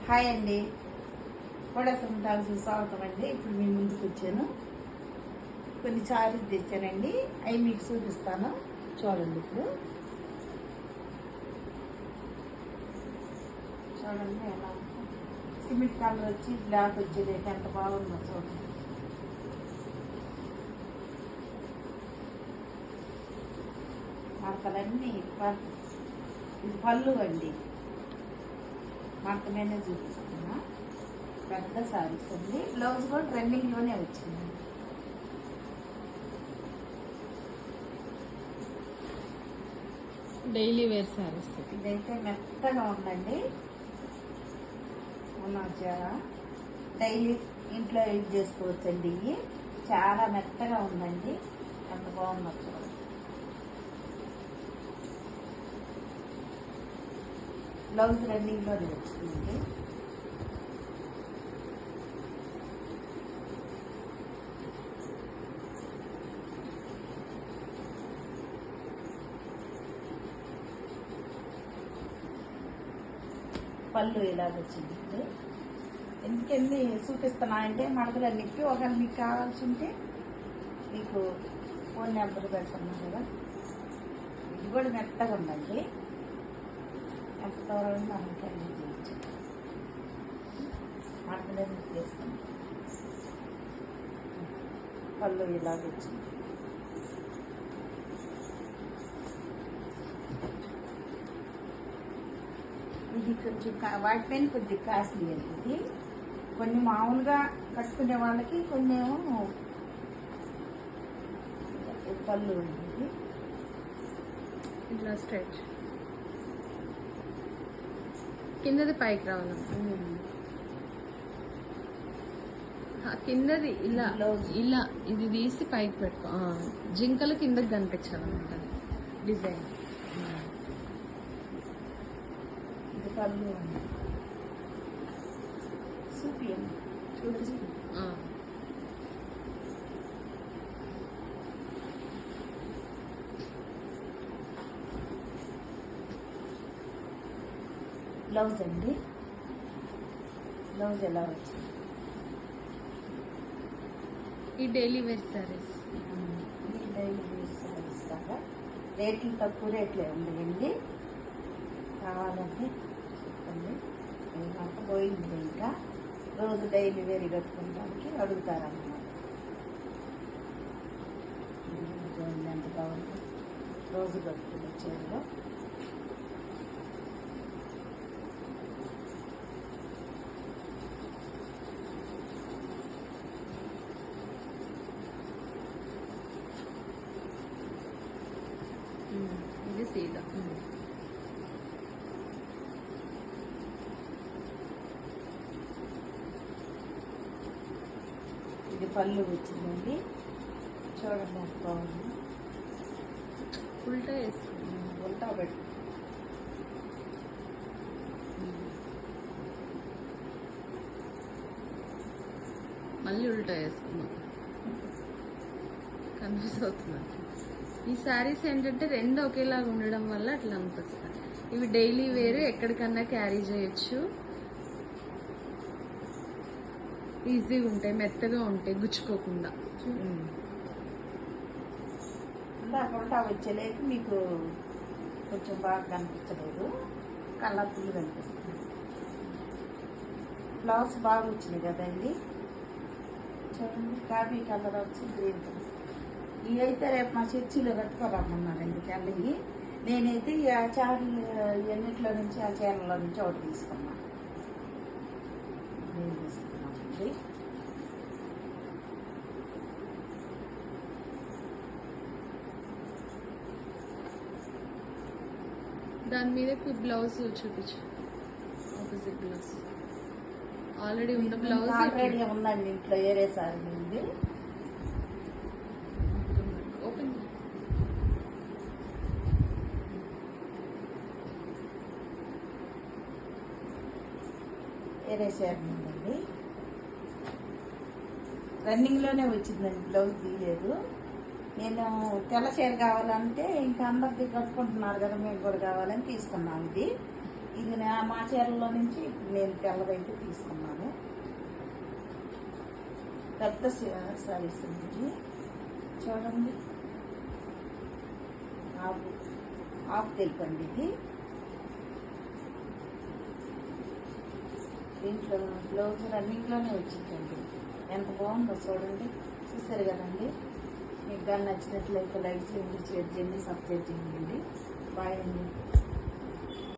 Hi అండి, కూడా సంతాలకు స్వాగతం అండి. ఇప్పుడు మీ ముందుకు వచ్చాను. కొన్ని చారీస్ తెచ్చానండి, అవి మీకు చూపిస్తాను. చూడండి. ఇప్పుడు చూడండి ఎలా సిమెంట్ కలర్ వచ్చి బ్లాక్ వచ్చేది ఎంత బాగుందో చూడండి. మడతలన్నీ ఇది పళ్ళు అండి. మడతలోనే చూపిస్తున్నా. పెద్ద సారీస్ అండి. బ్లౌజ్ కూడా రన్నింగ్లోనే వచ్చింది. Daily wear saris. ఇదైతే మెత్తగా ఉందండి. చాలా డైలీ ఇంట్లో యూజ్ చేసుకోవచ్చండి. ఇవి చాలా మెత్తగా ఉందండి. ఎంత బాగుందో చూడండి. బ్లౌజ్ రన్నింగ్లోనే వచ్చిందండి. పళ్ళు ఇలాగ వచ్చింది. ఎందుకండి చూపిస్తున్నా అంటే మడతలు నిప్పి ఒకవేళ మీకు కావాల్సి ఉంటే మీకు ఫోన్ నెంబర్ పెడుతున్నాం కదా. ఇది కూడా మెత్తగా ఉందండి. ఎంత దూరం మనం క్యారీ చేయొచ్చు. మడతలే నిప్పేస్తాం. పళ్ళు ఇలాగ వచ్చింది. ఇది కొంచెం వాటిపైన కొద్దిగా కాస్ట్లీ అండి. ఇది కొన్ని మామూలుగా కట్టుకునే వాళ్ళకి కొన్ని ఏమో పళ్ళు ఉంది. ఇట్లా స్ట్రెచ్ కిందది పైకి రావాలమ్మా. కిందది ఇలా ఇలా ఇది తీసి పైకి పెట్టుకో. జింకలు కిందకి కనిపించాలన్నమాట డిజైన్. పళ్ళు చూపియండి. చూడండి. బ్లౌజ్ అండి. బ్లౌజ్ ఎలా వచ్చింది? ఈ డైలీ వేర్ సారీస్. ఈ డైలీ వేర్ సారీస్ కదా. రేట్లు తక్కువ రేట్లే ఉన్నాయండి. కావాలంటే చెప్పండి. అంత పోయింది. ఇంకా రోజు డైలీ వేరి కట్టుకోవడానికి అడుగుతారన్నమాట. ఎంత కావాలి రోజు కట్టుకునే చీరలో. ఇది సీదా. ఇది పళ్ళు వచ్చిందండి. చూడండి ఎంత బాగుంది. ఉల్టా వేసుకున్నాం. ఉల్టా పెట్టు. మళ్ళీ ఉల్టా వేసుకున్నాం. కన్ఫ్యూజ్ అవుతున్నాం. ఈ శారీస్ ఏంటంటే రెండు ఒకేలాగా ఉండడం వల్ల అట్లా అనిపిస్తుంది. ఇవి డైలీ వేరు, ఎక్కడికన్నా క్యారీ చేయొచ్చు. ఈజీగా ఉంటాయి, మెత్తగా ఉంటాయి, గుచ్చుకోకుండా. ఉల్టా వచ్చేలేక మీకు కొంచెం బాగా కనిపించలేదు. కలర్ఫుల్ కనిపిస్తుంది. బ్లౌజ్ బాగా వచ్చింది కదండి. చూడండి, కాఫీ కలర్ వచ్చి గ్రీన్ కలర్. ఇవి అయితే రేపు మా చర్చిలో కట్టుకోరమ్మన్నారండి తెల్లవి. నేనైతే ఆ చీరలు ఎన్నిట్లో నుంచి ఆ చీరలో నుంచి ఒకటి తీసుకున్నాను. నేను తీసుకున్నానండి. దాని మీద బ్లౌజ్ చూపించు. ఆపోజిట్ బ్లౌజ్ ఆల్రెడీ ఉన్న బ్లౌజ్ ఆల్రెడీ ఉందండి ఇంట్లో. వేరే సారీ ఉంది. ఓపెన్. వేరే సారీ ఉందండి. రన్నింగ్లోనే వచ్చిందండి. బ్లౌజ్ తీయలేదు. నేను తెల్ల చీర కావాలంటే ఇంకా అందరికీ కట్టుకుంటున్నారు కదా, మేము కూడా కావాలని తీసుకున్నాం. ఇది ఇది మా చీరలో నుంచి ఇప్పుడు నేను తెల్లదైతే తీసుకున్నాను. పెద్ద సారీస్ ఇది చూడండి, ఆఫ్ తెలుపండి. ఇది దీంట్లో బ్లౌజ్ రన్నింగ్లోనే వచ్చిందండి. ఎంత బాగుందో చూడండి. చూసారు కదండి. మీకు కానీ నచ్చినట్లయితే లైక్ చేయండి, షేర్ చేయండి, సబ్స్క్రైబ్ చేయండి. బాయ్ అండి.